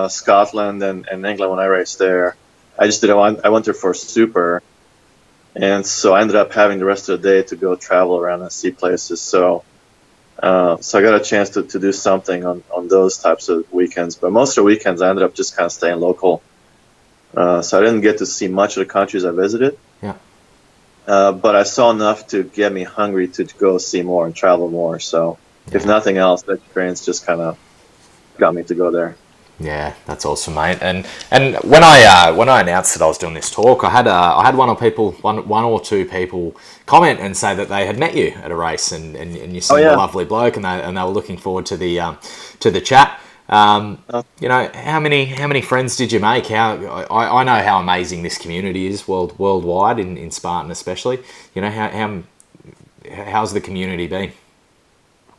Scotland and England when I raced there, I just didn't want, I went there for super. And so I ended up having the rest of the day to go travel around and see places. So I got a chance to do something on those types of weekends. But most of the weekends I ended up just kind of staying local. So I didn't get to see much of the countries I visited. Yeah. But I saw enough to get me hungry to go see more and travel more. So if nothing else, that experience just kind of got me to go there. Yeah, that's awesome, mate. And when I announced that I was doing this talk, I had one or two people comment and say that they had met you at a race and you seemed a lovely bloke and they were looking forward to the chat. You know, how many friends did you make? I know how amazing this community is worldwide in Spartan especially. You know, how's the community been?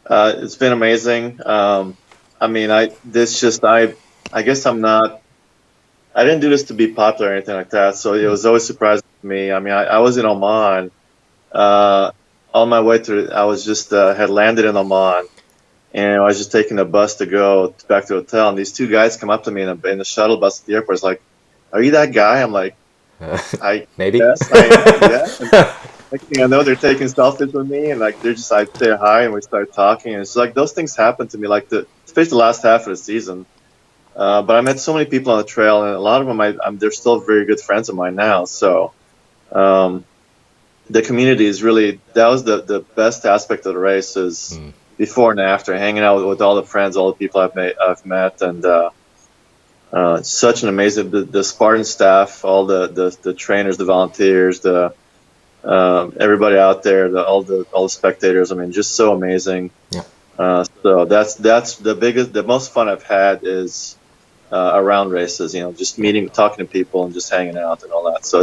It's been amazing. I mean, I guess I didn't do this to be popular or anything like that. So it was always surprising me. I mean, I was in Oman. On my way I was just had landed in Oman, and I was just taking a bus to go back to the hotel. And these two guys come up to me in the shuttle bus at the airport. It's like, "Are you that guy?" I'm like, "I Maybe. Yes, I am." Yeah. And next thing I know, they're taking selfies with me, and like they're just I say hi, and we start talking. And it's like those things happen to me, like especially the last half of the season. But I met so many people on the trail, and a lot of them, they're still very good friends of mine now. So um, the community is really, that was the best aspect of the race is before and after, hanging out with all the friends, all the people I've met, and such an amazing, the Spartan staff, all the trainers, the volunteers, everybody out there, all the spectators. I mean, just so amazing. Yeah. So that's the most fun I've had is around races, just meeting, talking to people, and just hanging out and all that. So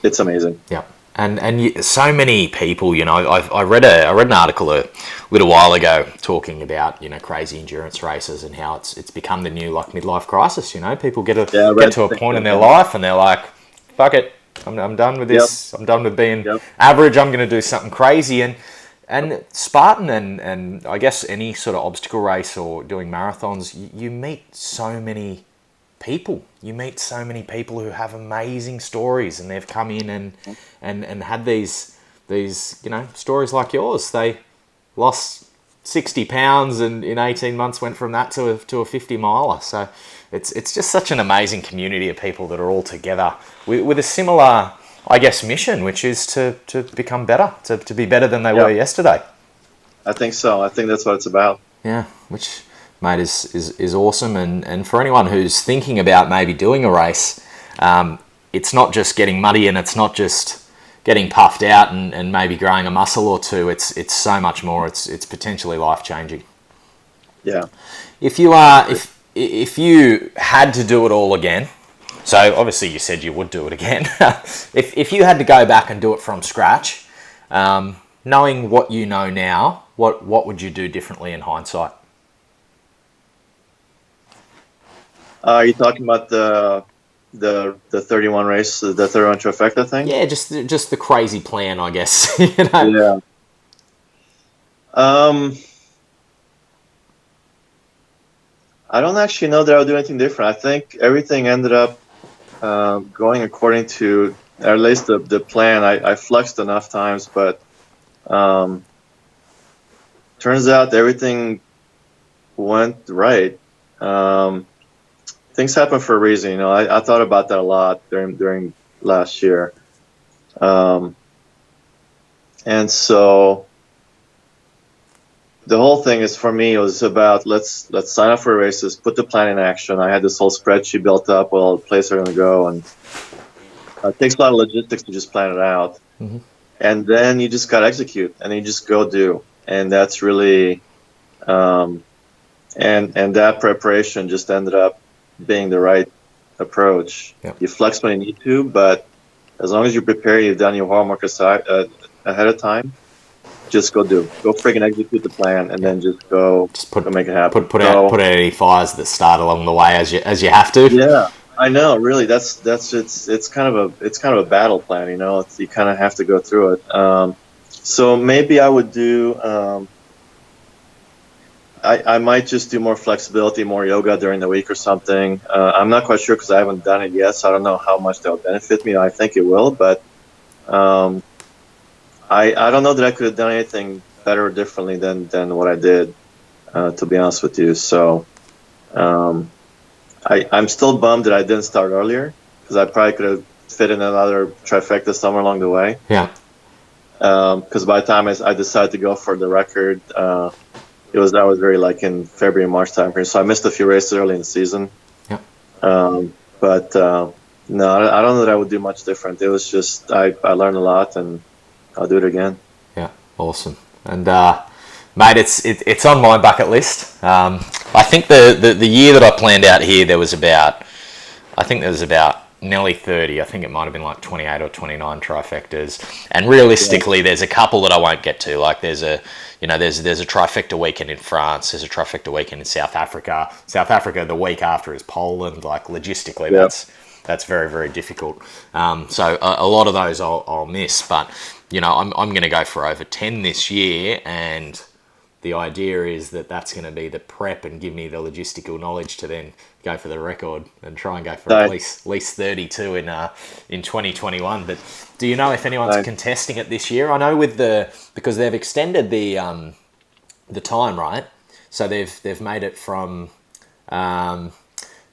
it's amazing. Yeah. And so many people, I read an article a little while ago talking about, crazy endurance races and how it's become the new like midlife crisis. People get to a point in their life and they're like, fuck it, I'm done with this. Yep. I'm done with being average. I'm going to do something crazy. And Spartan and I guess any sort of obstacle race or doing marathons, you meet so many people. You meet so many people who have amazing stories, and they've come in and had these stories like yours. They lost 60 pounds and in 18 months went from that to a 50 miler. So it's just such an amazing community of people that are all together with a similar, I guess, mission, which is to become better, to be better than they were yesterday. I think so. I think that's what it's about. Yeah, which, mate, is awesome. And for anyone who's thinking about maybe doing a race, it's not just getting muddy and it's not just getting puffed out and maybe growing a muscle or two. It's so much more. It's potentially life-changing. Yeah. If you had to do it all again, so obviously you said you would do it again. If you had to go back and do it from scratch, knowing what you know now, what would you do differently in hindsight? Are you talking about the 31 race, the 31 trifecta thing? Yeah, just the crazy plan, I guess. Yeah. I don't actually know that I would do anything different. I think everything ended up going according to, or at least the plan. I flexed enough times, but turns out everything went right. Things happen for a reason. I thought about that a lot during last year. And so the whole thing is, for me, it was about let's sign up for races, put the plan in action. I had this whole spreadsheet built up with all the places are going to go, and it takes a lot of logistics to just plan it out. Mm-hmm. And then you just got to execute, and you just go do. And that's really, and that preparation just ended up being the right approach. Yep. You flex when you need to, but as long as you prepare, you've done your homework ahead of time, just go friggin' execute the plan, and then just go make it happen. Put out any fires that start along the way as you have to. Yeah, I know. Really, it's kind of a battle plan. You kind of have to go through it. So maybe I would do. I might just do more flexibility, more yoga during the week or something. I'm not quite sure because I haven't done it yet, so I don't know how much that will benefit me. I think it will, but I don't know that I could have done anything better or differently than what I did, to be honest with you. So I'm still bummed that I didn't start earlier, because I probably could have fit in another trifecta somewhere along the way. Yeah. Because by the time I decided to go for the record, I was very in February, March time frame. So I missed a few races early in the season. Yeah. But no, I don't know that I would do much different. It was just I learned a lot, and I'll do it again. Yeah, awesome. And mate, it's on my bucket list. I think the year that I planned out here, there was about nearly 30. I think it might have been like 28 or 29 trifectas. And realistically, there's a couple that I won't get to. Like there's a trifecta weekend in France. There's a trifecta weekend in South Africa. South Africa, the week after is Poland. Like logistically, that's very, very difficult. So a lot of those I'll miss, but I'm going to go for over 10 this year, and the idea is that that's going to be the prep and give me the logistical knowledge to then go for the record and try and go for at least 32 in 2021. But do you know if anyone's contesting it this year? I know because they've extended the time, right? So they've made it from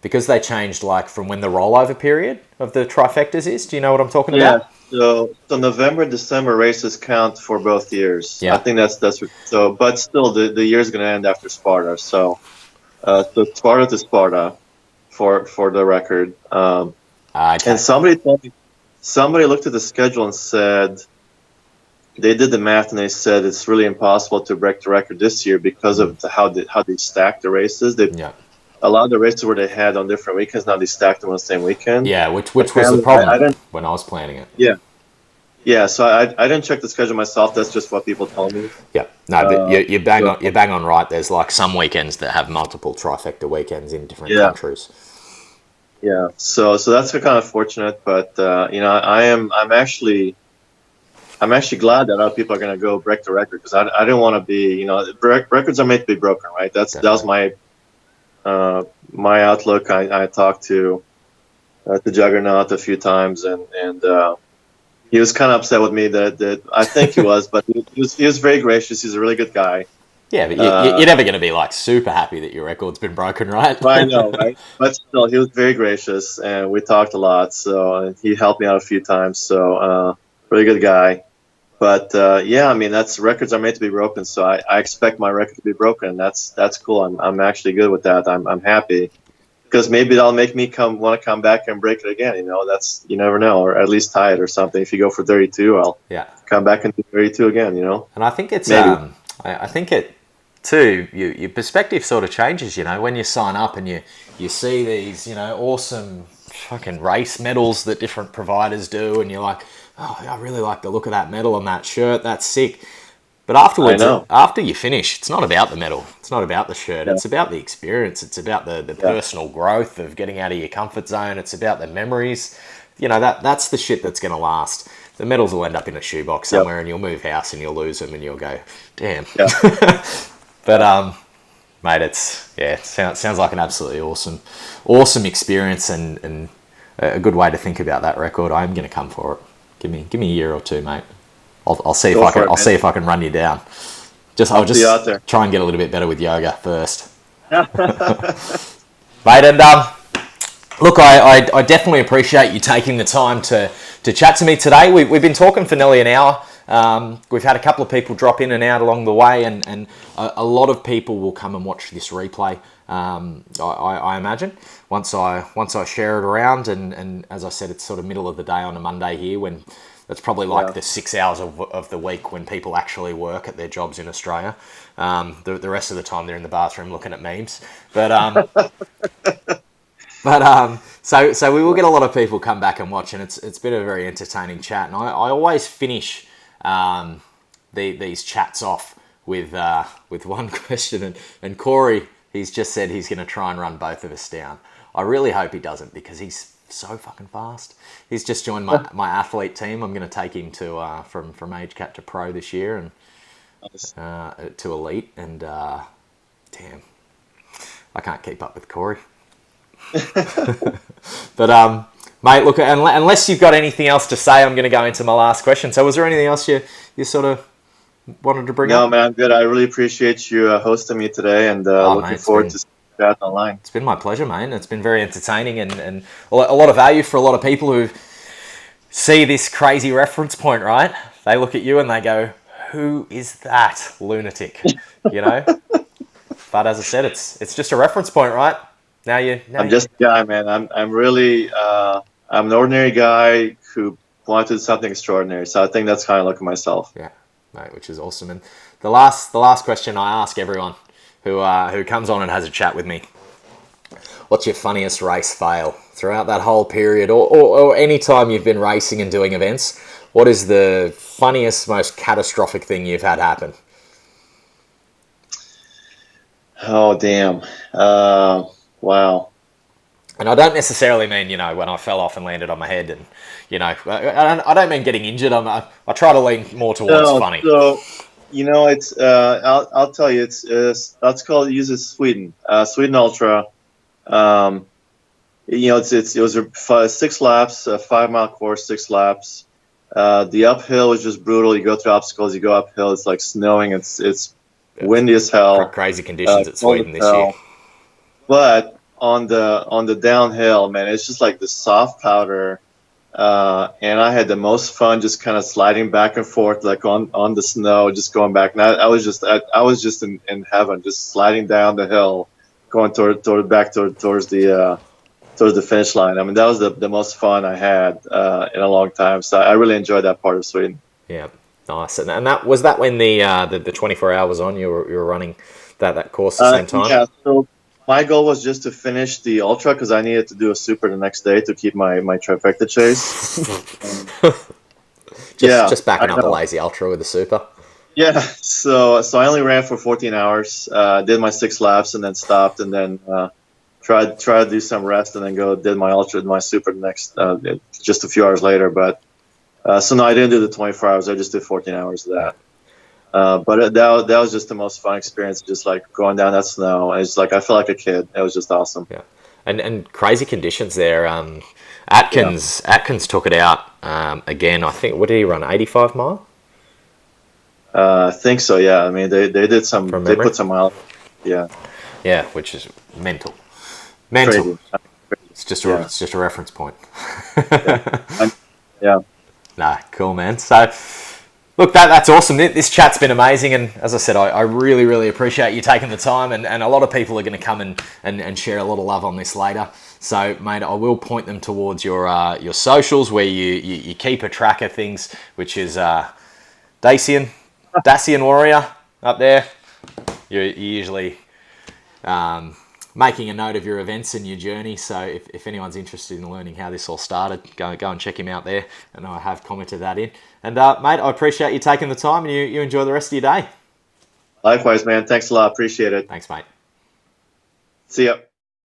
because they changed from when the rollover period of the trifectas is. Do you know what I'm talking about? So November, December races count for both years. Yeah. I think that's so. But still, the year's going to end after Sparta. So Sparta to Sparta for the record. Okay. And somebody told me, somebody looked at the schedule and said they did the math and they said it's really impossible to break the record this year because of how they stack the races. A lot of the races where they had on different weekends, now they stacked them on the same weekend. Yeah, which was the problem when I was planning it. Yeah. So I didn't check the schedule myself. That's just what people told me. Yeah, no, but you're bang on right. There's some weekends that have multiple trifecta weekends in different countries. Yeah, so that's kind of fortunate, but I'm actually glad that other people are going to go break the record, because I didn't want to be, records are made to be broken, right? That was my outlook. I talked to the Juggernaut a few times, and he was kind of upset with me that I think he was, but he was very gracious. He's a really good guy. Yeah, but you're never going to be super happy that your record's been broken, right? I know, right? But still, he was very gracious, and we talked a lot. So he helped me out a few times. So really good guy. But that's records are made to be broken. So I expect my record to be broken. That's cool. I'm actually good with that. I'm happy, because maybe that'll make me want to come back and break it again. You never know, or at least tie it or something. If you go for 32, I'll come back and do 32 again. And I think it's I think it too. Your perspective sort of changes. When you sign up and you see these awesome fucking race medals that different providers do, and you're like, oh, I really like the look of that medal on that shirt. That's sick. But afterwards, after you finish, it's not about the medal. It's not about the shirt. Yeah. It's about the experience. It's about the personal growth of getting out of your comfort zone. It's about the memories. That's the shit that's going to last. The medals will end up in a shoebox somewhere, and you'll move house and you'll lose them, and you'll go, damn. Yeah. But mate, it sounds like an absolutely awesome experience, and a good way to think about that record. I'm going to come for it. Give me a year or two, mate. I'll see if I can run you down. I'll just try and get a little bit better with yoga first. Mate, and look, I definitely appreciate you taking the time to chat to me today. We've been talking for nearly an hour. We've had a couple of people drop in and out along the way, and a lot of people will come and watch this replay. I imagine once I share it around, and as I said, it's sort of middle of the day on a Monday here, when it's probably the 6 hours of the week when people actually work at their jobs in Australia. The rest of the time they're in the bathroom looking at memes. So we will get a lot of people come back and watch, and it's been a very entertaining chat. And I always finish these chats off with one question, and Corey, he's just said he's going to try and run both of us down. I really hope he doesn't, because he's so fucking fast. He's just joined my athlete team. I'm going to take him to from age cap to pro this year, and to elite. And damn, I can't keep up with Corey. But mate, look, unless you've got anything else to say, I'm going to go into my last question. So was there anything else you sort of wanted to bring up? No, man, I'm good. I really appreciate you hosting me today, and looking forward to chat online. It's been my pleasure, mate. It's been very entertaining, and a lot of value for a lot of people who see this crazy reference point, right? They look at you and they go, who is that lunatic? But as I said, it's just a reference point, right? I'm just a guy, man. I'm really I'm an ordinary guy who wanted to do something extraordinary. So I think that's kind of look at myself. Yeah, mate, which is awesome. And the last question I ask everyone who comes on and has a chat with me: what's your funniest race fail throughout that whole period, or any time you've been racing and doing events? What is the funniest, most catastrophic thing you've had happen? Oh, damn. Wow. And I don't necessarily mean, when I fell off and landed on my head and, I don't mean getting injured. I try to lean more towards No, funny. so it's I'll tell you, that's called, it uses Sweden, Sweden Ultra. Um, it was 6 laps, a 5 mile course, 6 laps. The uphill was just brutal. You go through obstacles, you go uphill. It's like snowing. It's windy as hell. Crazy conditions at Cold Sweden as this year. hell. But on the downhill, man, it's just like the soft powder. And I had the most fun just kind of sliding back and forth, like on the snow, just going back. And I was just in heaven, just sliding down the hill, going towards the finish line. I mean, that was the most fun I had in a long time. So I really enjoyed that part of Sweden. Yeah, nice. And that was that when the 24 hours on, you were running that course at the same time? Yeah. So my goal was just to finish the ultra because I needed to do a super the next day to keep my trifecta chase. Just backing up a lazy ultra with a super. Yeah. So I only ran for 14 hours. Did my 6 laps and then stopped, and then tried to do some rest, and then did my ultra, my super the next just a few hours later. But so no, I didn't do the 24 hours. I just did 14 hours of that. But that was just the most fun experience, just like going down that snow. It's like I felt like a kid. It was just awesome. Yeah, and crazy conditions there. Atkins took it out again. I think, what did he run? 85 mile. I think so. Yeah. I mean, they did some. They put some miles. Yeah. Yeah, which is mental. Crazy. It's just a reference point. Yeah. Nah, cool, man. So, look, that's awesome. This chat's been amazing, and as I said, I really, really appreciate you taking the time, and a lot of people are going to come and share a lot of love on this later. So, mate, I will point them towards your socials where you keep a track of things, which is Dacian Warrior up there. You're usually making a note of your events and your journey. So if anyone's interested in learning how this all started, go and check him out there. And I have commented that in. And mate, I appreciate you taking the time, and you enjoy the rest of your day. Likewise, man. Thanks a lot. Appreciate it. Thanks, mate. See ya.